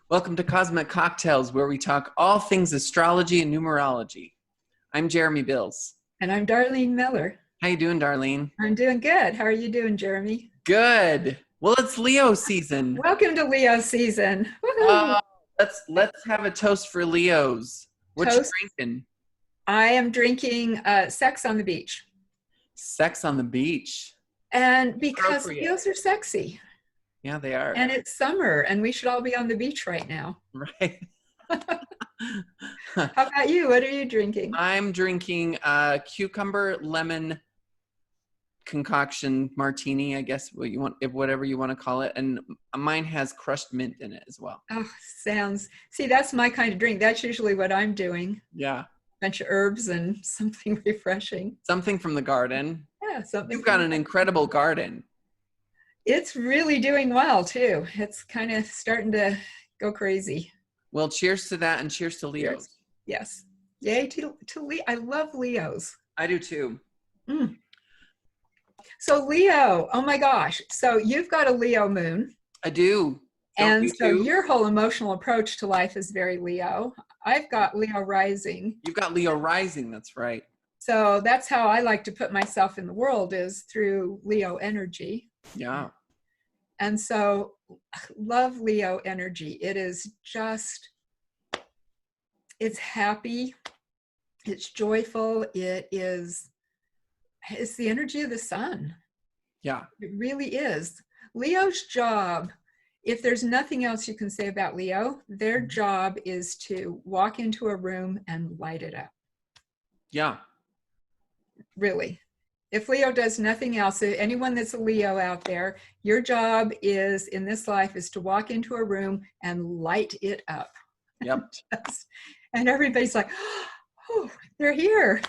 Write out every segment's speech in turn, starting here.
Welcome to Cosmic Cocktails, where we talk all things astrology and numerology. I'm Jeremy Bills. And I'm Darlene Miller. How you doing, Darlene? I'm doing good. How are you doing, Jeremy? Good. Well, it's Leo season. Welcome to Leo season. Woohoo! Let's have a toast for Leos. What Toast. you drinking? I am drinking Sex on the Beach. Sex on the beach. And because Appropriate. Leos are sexy. Yeah, they are. And it's summer and we should all be on the beach right now. Right. How about you? What are you drinking? I'm drinking cucumber lemon concoction martini, I guess what you want, whatever you want to call it, and mine has crushed mint in it as well. Oh, see, that's my kind of drink. That's usually what I'm doing. Yeah. Bunch of herbs and something refreshing. Something from the garden. Yeah, something. You've got an incredible garden. It's really doing well too. It's kind of starting to go crazy. Well, cheers to that and cheers to Leos. Yes. Yay to Leo. I love Leos. I do too. So Leo, oh my gosh. So you've got a Leo moon. I do. And so your whole emotional approach to life is very Leo. I've got Leo rising. You've got Leo rising, that's right. So that's how I like to put myself in the world, is through Leo energy. Yeah. And so love Leo energy. It is just, it's happy, it's joyful, it's the energy of the sun. Yeah. It really is. Leo's job, if there's nothing else you can say about Leo, their job is to walk into a room and light it up. Yeah. Really. If Leo does nothing else, anyone that's a Leo out there, your job is in this life is to walk into a room and light it up. Yep. And everybody's like, oh, they're here.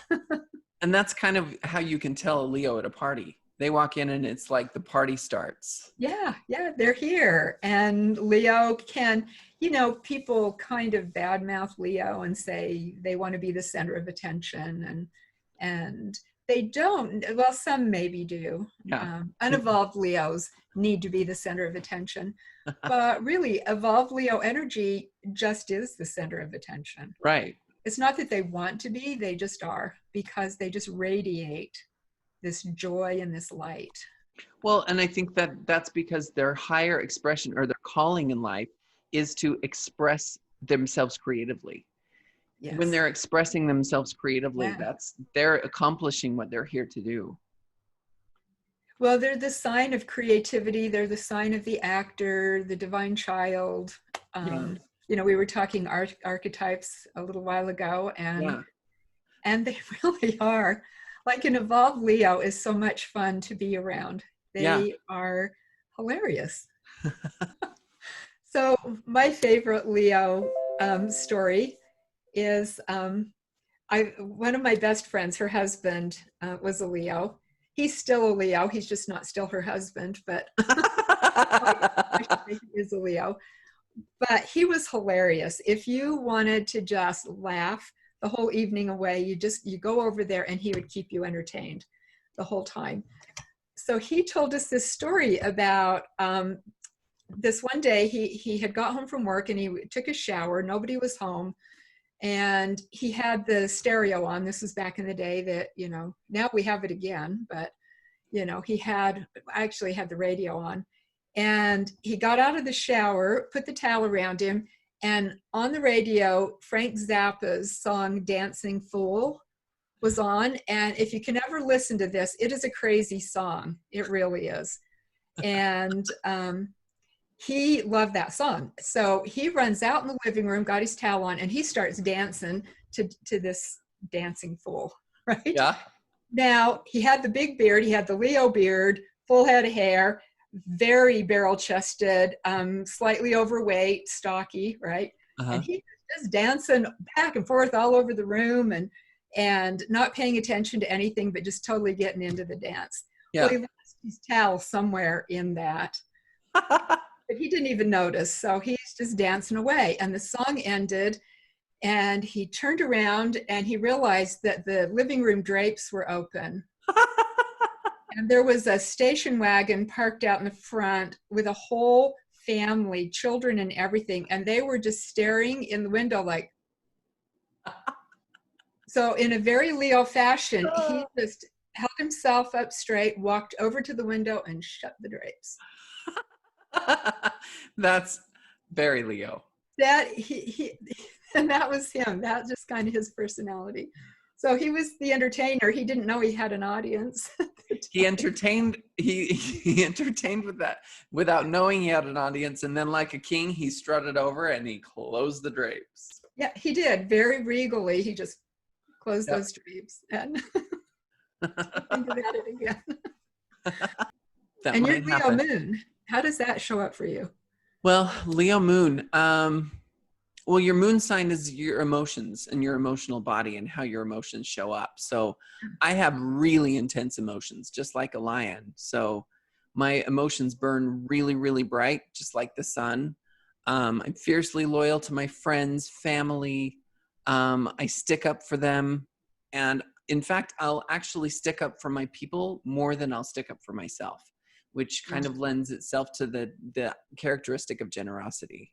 And that's kind of how you can tell a Leo at a party. They walk in and it's like the party starts. Yeah, they're here. And Leo can, people kind of badmouth Leo and say they want to be the center of attention, and they don't. Well, some maybe do. Yeah. Unevolved Leos need to be the center of attention. But really, evolved Leo energy just is the center of attention. Right. It's not that they want to be, they just are, because they just radiate this joy and this light. Well, and I think that's because their higher expression or their calling in life is to express themselves creatively. Yes. When they're expressing themselves creatively, they're accomplishing what they're here to do. Well, they're the sign of creativity. They're the sign of the actor, the divine child. We were talking archetypes a little while ago, and they really are. Like an evolved Leo is so much fun to be around. They are hilarious. So my favorite Leo story is one of my best friends, her husband was a Leo. He's still a Leo. He's just not still her husband, but I should say he is a Leo. But he was hilarious. If you wanted to just laugh the whole evening away, you go over there and he would keep you entertained the whole time. So he told us this story about this one day he had got home from work and he took a shower. Nobody was home. And he had the stereo on. This was back in the day that, now we have it again, but, he actually had the radio on. And he got out of the shower, put the towel around him, and on the radio, Frank Zappa's song Dancing Fool was on. And if you can ever listen to this, it is a crazy song. It really is. And he loved that song. So he runs out in the living room, got his towel on, and he starts dancing to this Dancing Fool, right? Yeah. Now, he had the big beard. He had the Leo beard, full head of hair, very barrel-chested, slightly overweight, stocky, right? Uh-huh. And he was just dancing back and forth all over the room and not paying attention to anything, but just totally getting into the dance. Yeah. Well, he lost his towel somewhere in that. But he didn't even notice. So he's just dancing away. And the song ended and he turned around and he realized that the living room drapes were open. And there was a station wagon parked out in the front with a whole family, children and everything. And they were just staring in the window like, so in a very Leo fashion, he just held himself up straight, walked over to the window and shut the drapes. That's very Leo. That and that was him. That just kind of his personality. So he was the entertainer. He didn't know he had an audience. He entertained with that without knowing he had an audience, and then like a king, he strutted over and he closed the drapes. Yeah, he did very regally. He just closed those drapes and think about it again. And your Leo moon, how does that show up for you? Well, Leo moon. Well, your moon sign is your emotions and your emotional body and how your emotions show up. So I have really intense emotions, just like a lion. So my emotions burn really, really bright, just like the sun. I'm fiercely loyal to my friends, family. I stick up for them. And in fact, I'll actually stick up for my people more than I'll stick up for myself, which kind of lends itself to the characteristic of generosity.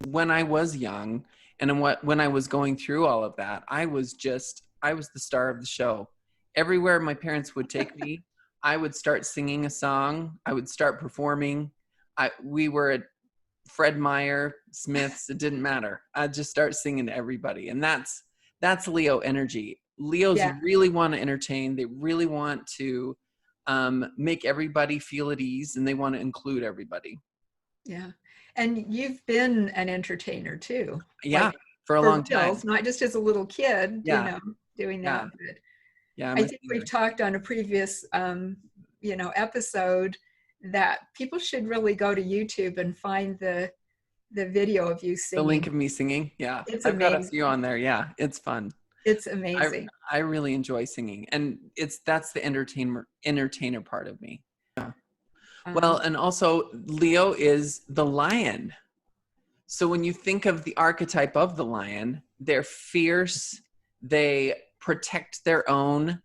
When I was young and when I was going through all of that, I was the star of the show. Everywhere my parents would take me, I would start singing a song. I would start performing. We were at Fred Meyer, Smith's, it didn't matter. I'd just start singing to everybody. And that's Leo energy. Leos really want to entertain. They really want to make everybody feel at ease, and they want to include everybody. Yeah. And you've been an entertainer too. Yeah, like, for a long time. Not just as a little kid, doing that. But I think we've talked on a previous, episode that people should really go to YouTube and find the video of you singing. The link of me singing. Yeah. I've got a few on there. Yeah. It's fun. It's amazing. I really enjoy singing, and that's the entertainer part of me. Yeah. Well, and also Leo is the lion. So when you think of the archetype of the lion, they're fierce. They protect their own,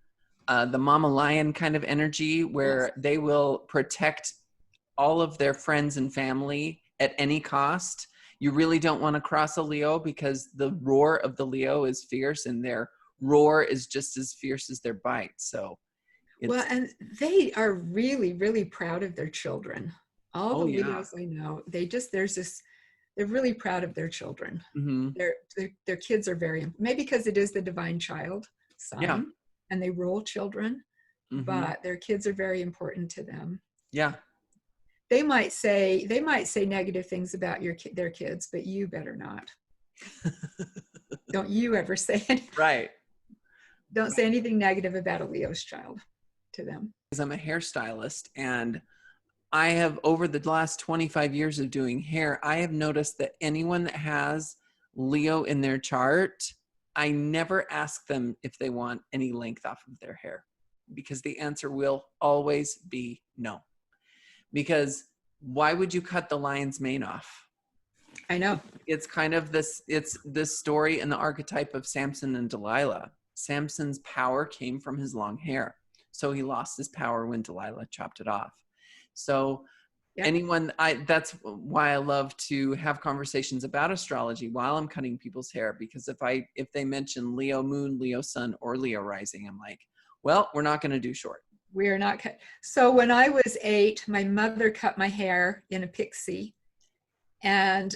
the mama lion kind of energy where they will protect all of their friends and family at any cost. You really don't want to cross a Leo because the roar of the Leo is fierce, and their roar is just as fierce as their bite. So and they are really, really proud of their children. All the Leos I know, they're really proud of their children. Mm-hmm. Their kids are maybe because it is the divine child sign, and they rule children, but their kids are very important to them. Yeah. They might say negative things about their kids, but you better not. Don't you ever say anything. Right. Don't say anything negative about a Leo's child to them. Because I'm a hairstylist, and I have, over the last 25 years of doing hair, I have noticed that anyone that has Leo in their chart, I never ask them if they want any length off of their hair, because the answer will always be no. Because why would you cut the lion's mane off? I know. It's kind of this story and the archetype of Samson and Delilah. Samson's power came from his long hair. So he lost his power when Delilah chopped it off. So that's why I love to have conversations about astrology while I'm cutting people's hair, because if they mention Leo moon, Leo sun, or Leo rising, I'm like, well, we're not going to do short. We're not cut. So when I was 8, my mother cut my hair in a pixie. And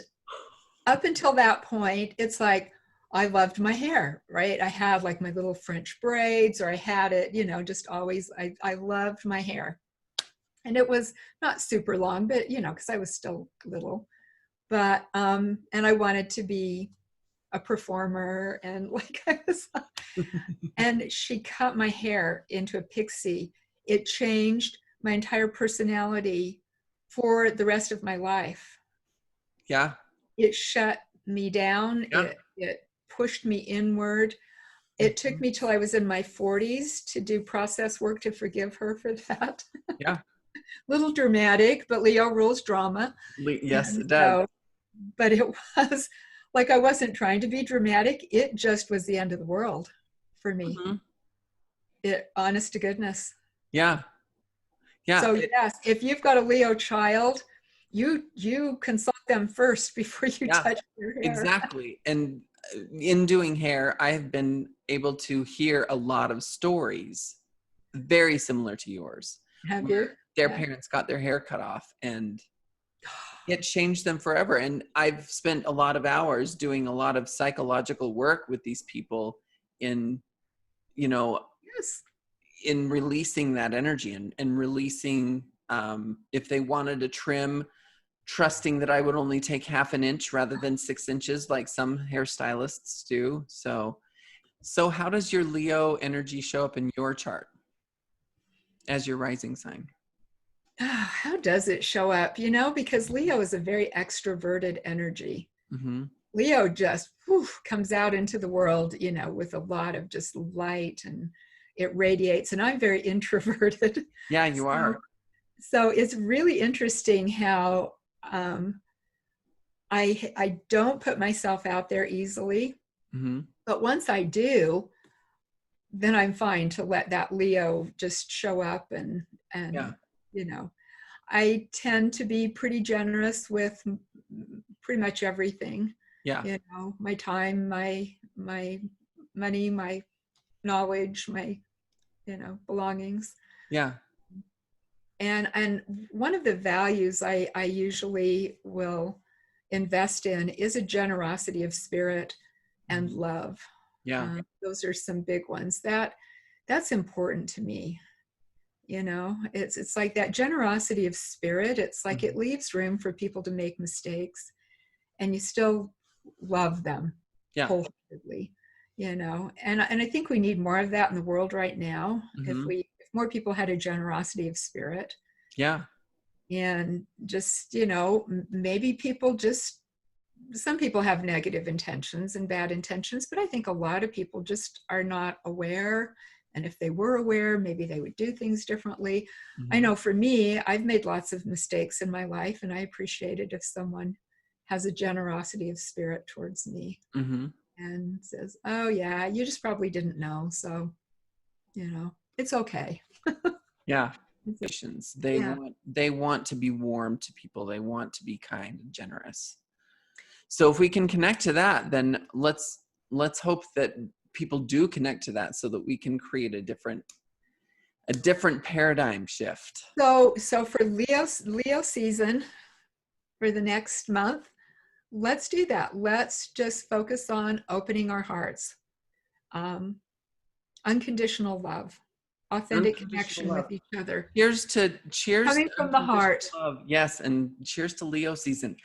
up until that point, it's like, I loved my hair, right? I had like my little French braids, or I had it, just always, I loved my hair. And it was not super long, but, because I was still little. But, and I wanted to be a performer, and like I was, and she cut my hair into a pixie. It changed my entire personality for the rest of my life. Yeah. It shut me down. Yeah. It pushed me inward. It took me till I was in my 40s to do process work to forgive her for that. Yeah. Little dramatic, but Leo rules drama. Yes, it does. But it was like, I wasn't trying to be dramatic. It just was the end of the world for me. Mm-hmm. Honest to goodness. Yeah. Yeah. So yes, if you've got a Leo child, you consult them first before you Yeah, touch your hair. exactly. And in doing hair, I have been able to hear a lot of stories very similar to yours, Have you? where their Yeah. parents got their hair cut off and it changed them forever. And I've spent a lot of hours doing a lot of psychological work with these people in, you know, Yes. in releasing that energy and releasing, if they wanted to trim, trusting that I would only take half an inch rather than 6 inches like some hairstylists do. So how does your Leo energy show up in your chart as your rising sign? How does it show up? Because Leo is a very extroverted energy. Mm-hmm. Leo just comes out into the world, with a lot of just light, and it radiates. And I'm very introverted. Yeah, you are. So it's really interesting how I don't put myself out there easily. Mm-hmm. But once I do, then I'm fine to let that Leo just show up and Yeah. I tend to be pretty generous with pretty much everything. Yeah. My time, my money, my knowledge, my belongings. Yeah. And one of the values I usually will invest in is a generosity of spirit and love. Yeah. Those are some big ones that's important to me. It's like that generosity of spirit. It's like it leaves room for people to make mistakes, and you still love them wholeheartedly. And I think we need more of that in the world right now. Mm-hmm. If more people had a generosity of spirit. Yeah. And just, maybe some people have negative intentions and bad intentions, but I think a lot of people just are not aware. And if they were aware, maybe they would do things differently. Mm-hmm. I know for me, I've made lots of mistakes in my life, and I appreciate it if someone has a generosity of spirit towards me and says, oh yeah, you just probably didn't know. So, it's okay. Yeah. They want to be warm to people. They want to be kind and generous. So if we can connect to that, then let's hope that people do connect to that so that we can create a different paradigm shift. So for Leo season for the next month, let's do that. Let's just focus on opening our hearts. Unconditional love, authentic connection with each other. Cheers coming from the heart. Love. Yes, and cheers to Leo season.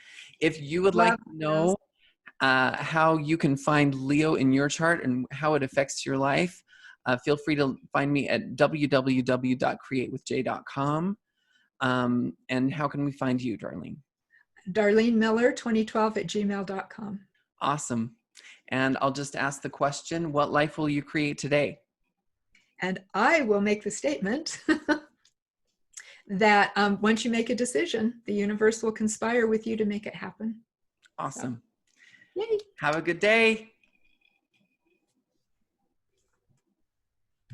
If you would like to know how you can find Leo in your chart and how it affects your life, feel free to find me at www.createwithj.com. And how can we find you, Darlene? Darlene Miller 2012 at gmail.com. Awesome. And I'll just ask the question, what life will you create today? And I will make the statement that once you make a decision, the universe will conspire with you to make it happen. Awesome. So, yay. Have a good day.